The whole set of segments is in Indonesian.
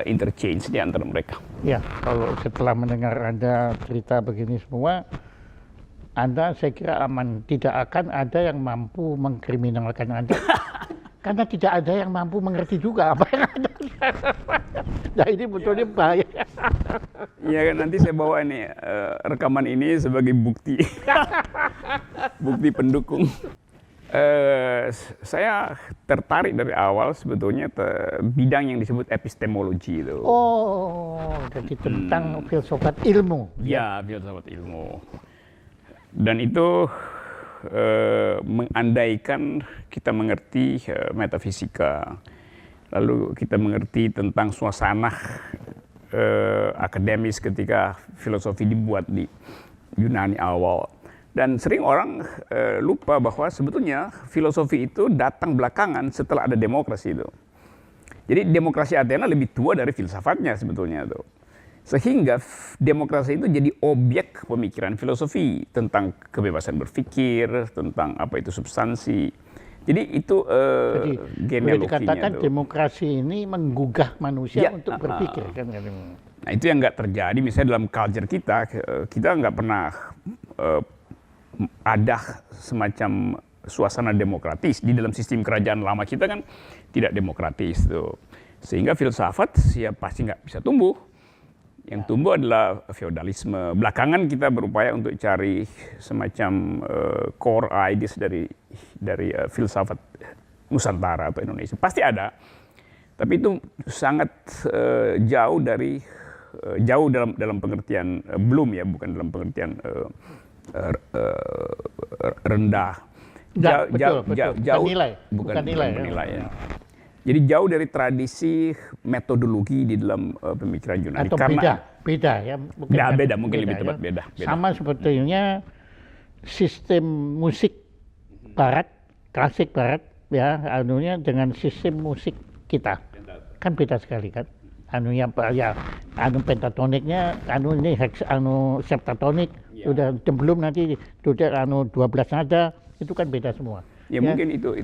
interchange di antara mereka. Ya, kalau setelah mendengar Anda cerita begini semua, Anda saya kira aman. Tidak akan ada yang mampu mengkriminalkan Anda. Karena tidak ada yang mampu mengerti juga apa yang Anda. Nah ini betulnya bahaya. Ya kan, nanti saya bawa ini rekaman ini sebagai bukti. Bukti pendukung. Saya tertarik dari awal sebetulnya bidang yang disebut epistemologi itu. Oh, jadi tentang filsafat ilmu. Ya, filsafat ilmu. Dan itu mengandaikan kita mengerti metafisika, lalu kita mengerti tentang suasana akademis ketika filosofi dibuat di Yunani awal. Dan sering orang lupa bahwa sebetulnya filosofi itu datang belakangan setelah ada demokrasi itu. Jadi demokrasi Athena lebih tua dari filsafatnya sebetulnya itu. Sehingga demokrasi itu jadi objek pemikiran filosofi tentang kebebasan berpikir, tentang apa itu substansi. Jadi itu genealoginya. Jadi dikatakan demokrasi ini menggugah manusia untuk berpikir kan? Nah itu yang nggak terjadi misalnya dalam culture kita nggak pernah ada semacam suasana demokratis. Di dalam sistem kerajaan lama kita kan tidak demokratis tuh. Sehingga filsafat ya pasti nggak bisa tumbuh. Yang tumbuh adalah feodalisme. Belakangan kita berupaya untuk cari semacam core ideas dari filsafat Nusantara atau Indonesia. Pasti ada. Tapi itu sangat jauh dalam pengertian belum ya, bukan dalam pengertian rendah. Jauh, bukan nilai ya. Jadi jauh dari tradisi metodologi di dalam pemikiran Yunani. Atau beda ya. Beda, mungkin lebih tepat beda. Sama sebetulnya sistem musik barat, klasik barat ya, anunya dengan sistem musik kita. Kan beda sekali kan. Anunya ya, pentatoniknya, ini septatonik, udah belum nanti udah 12 nada, itu kan beda semua. Ya mungkin itu.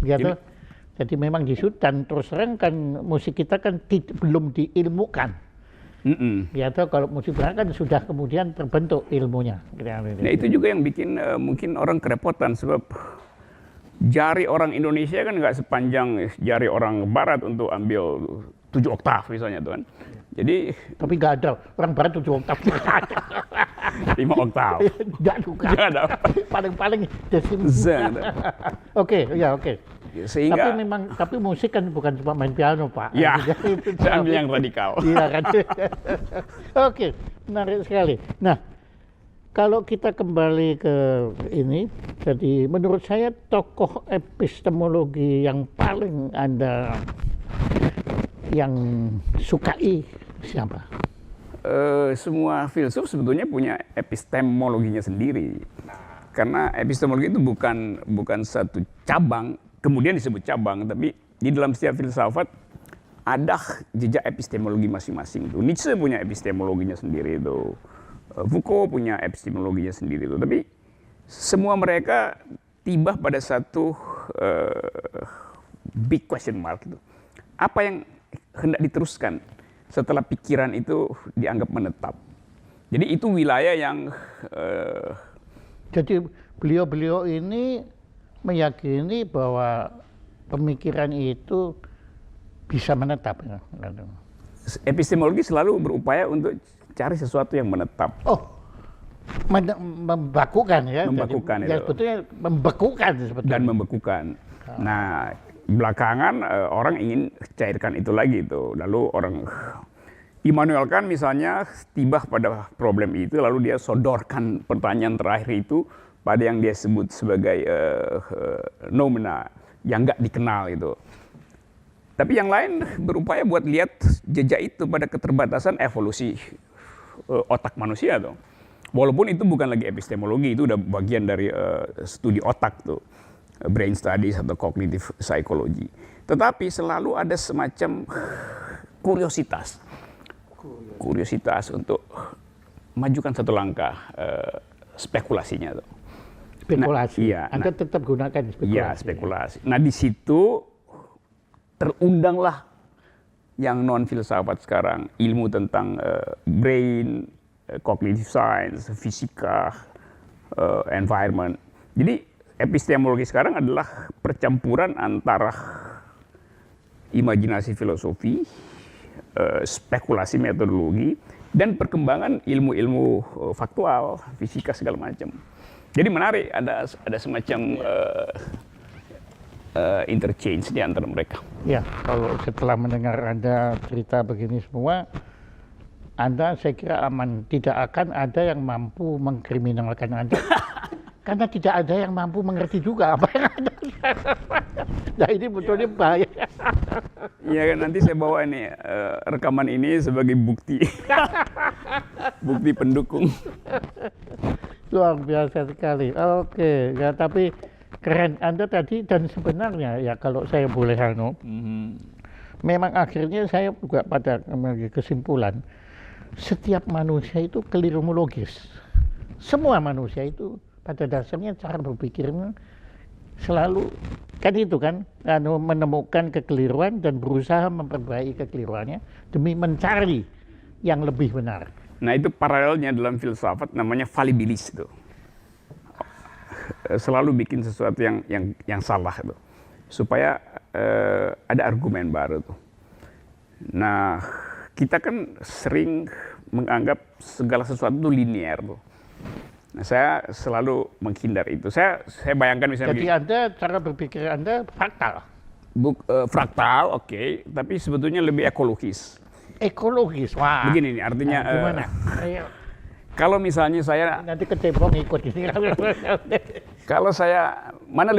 Ya, jadi memang di Sudan terus terang kan musik kita kan belum diilmukan. Ya kalau musik barat kan sudah kemudian terbentuk ilmunya. Nah itu juga yang bikin mungkin orang kerepotan sebab jari orang Indonesia kan nggak sepanjang jari orang Barat untuk ambil 7 oktav misalnya tuh kan. Jadi tapi nggak ada orang Barat 7 oktav. 5 oktav. Nggak ada. Paling-paling desim. Oke. Sehingga tapi musik kan bukan cuma main piano, Pak. Ya, saya ambil yang radikal. Iya kan. Oke, menarik sekali. Nah, kalau kita kembali ke ini, jadi menurut saya tokoh epistemologi yang paling Anda yang sukai siapa? Semua filsuf sebetulnya punya epistemologinya sendiri. Karena epistemologi itu bukan satu cabang, kemudian disebut cabang, tapi di dalam setiap filsafat ada jejak epistemologi masing-masing. Nietzsche punya epistemologinya sendiri itu, Foucault punya epistemologinya sendiri itu. Tapi semua mereka tiba pada satu big question mark itu. Apa yang hendak diteruskan setelah pikiran itu dianggap menetap? Jadi itu wilayah yang jadi beliau-beliau ini meyakini bahwa pemikiran itu bisa menetap. Epistemologi selalu berupaya untuk cari sesuatu yang menetap. Oh, membakukan ya? Membakukan itu. Ya sebetulnya membekukan sebetulnya. Dan membekukan. Nah, belakangan orang ingin cairkan itu lagi itu. Lalu orang Immanuel Kant misalnya tiba pada problem itu, lalu dia sodorkan pertanyaan terakhir itu pada yang dia sebut sebagai noumena yang nggak dikenal itu. Tapi yang lain berupaya buat lihat jejak itu pada keterbatasan evolusi otak manusia tuh. Walaupun itu bukan lagi epistemologi, itu udah bagian dari studi otak tuh, brain studies atau cognitive psychology. Tetapi selalu ada semacam kuriositas untuk majukan satu langkah spekulasinya tuh. Spekulasi. Anda tetap gunakan spekulasi. Iya, spekulasi. Nah, di situ terundanglah yang non filsafat sekarang, ilmu tentang brain, cognitive science, fisika, environment. Jadi epistemologi sekarang adalah percampuran antara imajinasi filosofi, spekulasi metodologi, dan perkembangan ilmu-ilmu faktual, fisika segala macam. Jadi menarik, ada semacam interchange di antara mereka. Ya, kalau setelah mendengar Anda cerita begini semua, Anda saya kira aman. Tidak akan ada yang mampu mengkriminalkan Anda. Karena tidak ada yang mampu mengerti juga apa yang Anda. Nah ini betulnya bahaya. Iya kan, nanti saya bawa ini rekaman ini sebagai bukti. Bukti pendukung. Luar biasa sekali. Oke, ya tapi keren Anda tadi, dan sebenarnya ya kalau saya boleh memang akhirnya saya juga pada kesimpulan setiap manusia itu keliruologis. Semua manusia itu pada dasarnya cara berpikirnya selalu kan itu kan menemukan kekeliruan dan berusaha memperbaiki kekeliruannya demi mencari yang lebih benar. Nah itu paralelnya dalam filsafat namanya fallibilis itu. Selalu bikin sesuatu yang salah itu supaya ada argumen baru tuh. Nah kita kan sering menganggap segala sesuatu itu linear tuh. Nah, saya selalu menghindar itu. Saya bayangkan misalnya. Jadi Anda cara berpikir Anda fraktal. Fraktal, oke, tapi sebetulnya lebih ekologis. Ekologis, wah. Begini nih, artinya. Gimana? Kalau misalnya saya nanti kecebong ikut ini. Kalau saya mana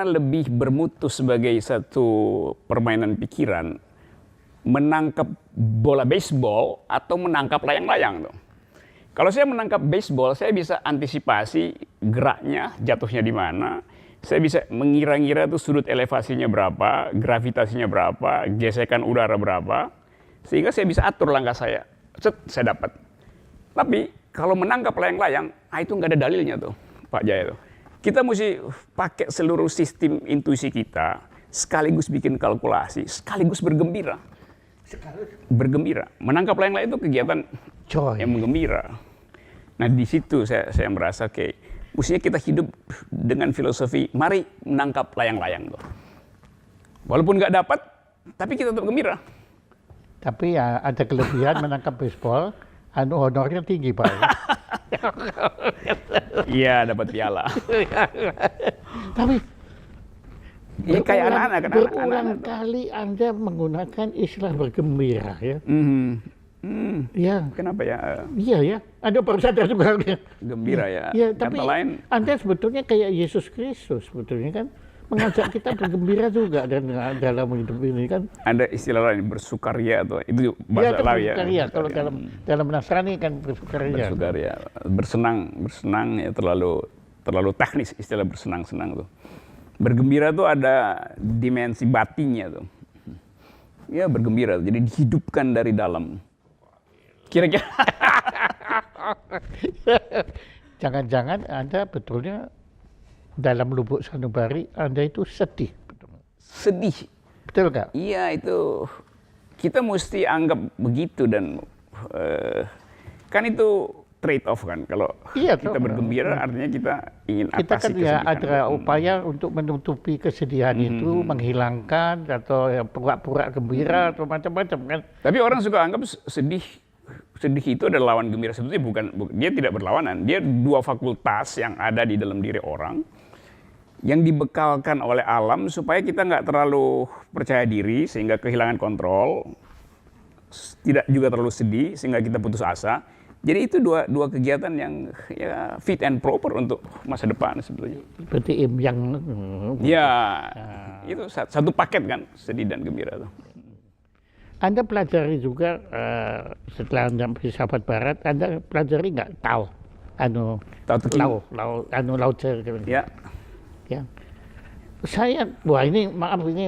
lebih bermutu sebagai satu permainan pikiran, menangkap bola baseball atau menangkap layang-layang tuh. Kalau saya menangkap baseball, saya bisa antisipasi geraknya, jatuhnya di mana. Saya bisa mengira-ngira tuh sudut elevasinya berapa, gravitasinya berapa, gesekan udara berapa, sehingga saya bisa atur langkah saya. Saya dapat. Tapi kalau menangkap layang-layang, itu nggak ada dalilnya tuh, Pak Jaya tuh. Kita mesti pakai seluruh sistem intuisi kita, sekaligus bikin kalkulasi, sekaligus bergembira. Bergembira. Menangkap layang-layang itu kegiatan yang menggembira. Nah di situ saya merasa kayak mestinya kita hidup dengan filosofi, mari menangkap layang-layang tuh. Walaupun nggak dapat, tapi kita tetap gembira. Tapi ya ada kelebihan menangkap baseball. Honornya tinggi Pak. Iya dapat piala. Tapi ya, kayak anak-anak kan. Berulang kali Anda menggunakan istilah bergembira ya. Ya. Kenapa ya? Iya ya. Anda baru sadar juga. Gembira ya. Ya tapi lain, Anda sebetulnya kayak Yesus Kristus sebetulnya kan. Mengajak kita bergembira juga dan dalam hidup ini kan. Ada istilah lain bersukaria atau itu bahasa Lawi ya. Bersukaria. Kalau dalam Nasrani kan bersukaria. Bersukaria, bersenang ya terlalu teknis istilah bersenang-senang tuh. Bergembira tuh ada dimensi batinnya tuh. Ya bergembira, jadi dihidupkan dari dalam. Kira-kira. Jangan-jangan Anda betulnya dalam lubuk sanubari Anda itu sedih. Sedih. Betul nggak? Iya itu kita mesti anggap begitu dan kan itu trade off kan. Kalau kita bergembira artinya kita ingin atasi kita kan ya ada itu. upaya untuk menutupi kesedihan itu, menghilangkan atau ya pura-pura gembira atau macam-macam kan. Tapi orang suka anggap sedih itu adalah lawan gembira. Sebetulnya bukan, dia tidak berlawanan. Dia dua fakultas yang ada di dalam diri orang yang dibekalkan oleh alam supaya kita nggak terlalu percaya diri sehingga kehilangan kontrol, tidak juga terlalu sedih sehingga kita putus asa. Jadi itu dua kegiatan yang ya fit and proper untuk masa depan sebetulnya. Seperti yang ya itu satu paket kan, sedih dan gembira tuh. Anda pelajari juga setelah Anda filsafat Barat, Anda pelajari nggak Tao? Lao Tse. Ya. Ya. Saya, wah ini maaf ini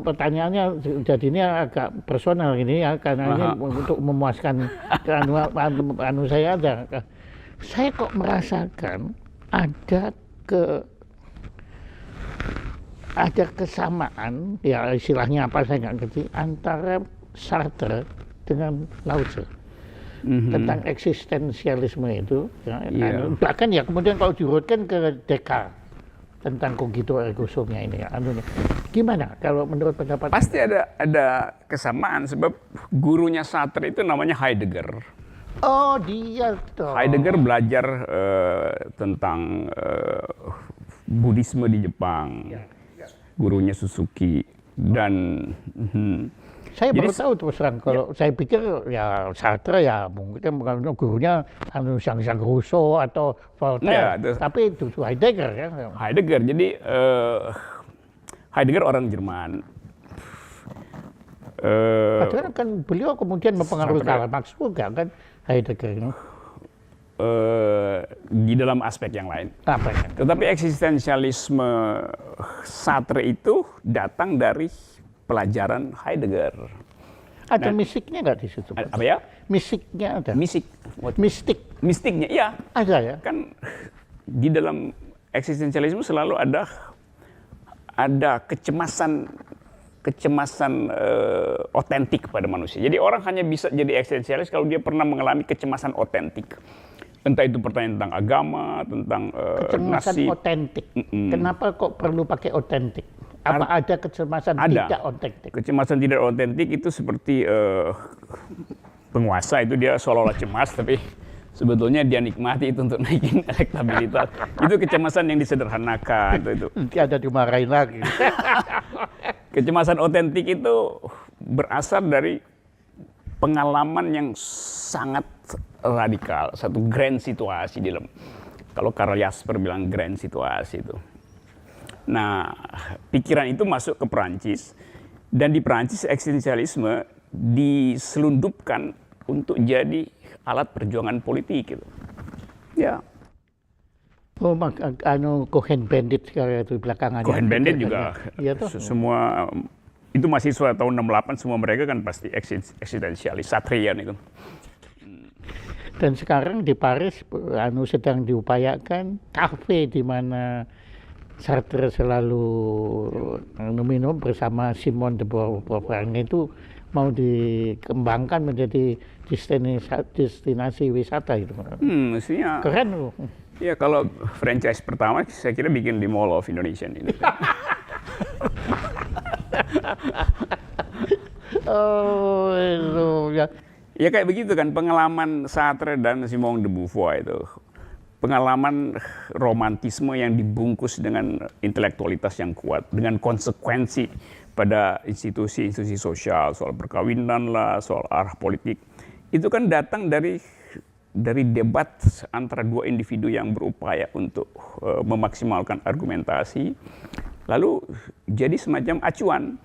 pertanyaannya jadinya agak personal ini ya karena ini untuk memuaskan saya aja. Saya kok merasakan ada kesamaan ya istilahnya apa saya nggak ngerti antara Sartre dengan Lao Tzu tentang eksistensialisme itu, ya, Iya. bahkan ya kemudian kalau diurutkan ke Descartes tentang cogito ergo sumnya ini, gimana kalau menurut pendapat? Pasti ada kesamaan sebab gurunya Sartre itu namanya Heidegger. Oh dia toh. Heidegger belajar tentang Buddhisme di Jepang. Gurunya Suzuki dan Saya Jadi baru tahu terus terang. Kalau saya pikir ya Sartre ya mungkin bukan gurunya Jean Rousseau atau Ya, Voltaire, itu- tapi itu Heidegger ya. Heidegger. Jadi Heidegger orang Jerman. Padahal kan beliau kemudian mempengaruhi Sartre. Karl Marx juga kan Heidegger ini. Di dalam aspek yang lain. Apa ya? Tetapi eksistensialisme Sartre itu datang dari pelajaran Heidegger. Ada misiknya nggak di situ? Pak? Apa ya? Misiknya ada. Mistik. Mistik Mistiknya, iya. ada ya. Kan di dalam eksistensialisme selalu ada kecemasan otentik pada manusia. Jadi orang hanya bisa jadi eksistensialis kalau dia pernah mengalami kecemasan otentik. Entah itu pertanyaan tentang agama, tentang Kecemasan nasib. otentik. Kenapa kok perlu pakai otentik? Apa ada kecemasan Ada. tidak otentik? Kecemasan tidak otentik itu seperti penguasa itu dia seolah-olah cemas tapi sebetulnya dia nikmati itu untuk naikin elektabilitas. Itu kecemasan yang disederhanakan itu. Nanti ada dimarahin lagi. Kecemasan otentik itu berasal dari pengalaman yang sangat radikal, satu grand situasi di dalam. Kalau Karl Jasper bilang grand situasi itu. Nah, pikiran itu masuk ke Perancis dan di Perancis eksistensialisme diselundupkan untuk jadi alat perjuangan politik gitu. Ya, Oh, Cohen Bandit sekarang itu belakangan. Cohen Bandit juga Iya tuh. semua itu mahasiswa tahun 68 semua mereka kan pasti eksistensialis, Sartrean itu. Dan sekarang di Paris sedang diupayakan kafe di mana Sartre selalu minum bersama Simone de Beauvoir itu mau dikembangkan menjadi destinasi wisata itu. Mestinya Keren loh. ya kalau franchise pertama saya kira bikin di Mall of Indonesia ini. Oh, itu ya. Ya kayak begitu kan pengalaman Sartre dan Simone de Beauvoir itu. Pengalaman romantisme yang dibungkus dengan intelektualitas yang kuat, dengan konsekuensi pada institusi-institusi sosial, soal perkawinan lah, soal arah politik. Itu kan datang dari debat antara dua individu yang berupaya untuk memaksimalkan argumentasi, lalu jadi semacam acuan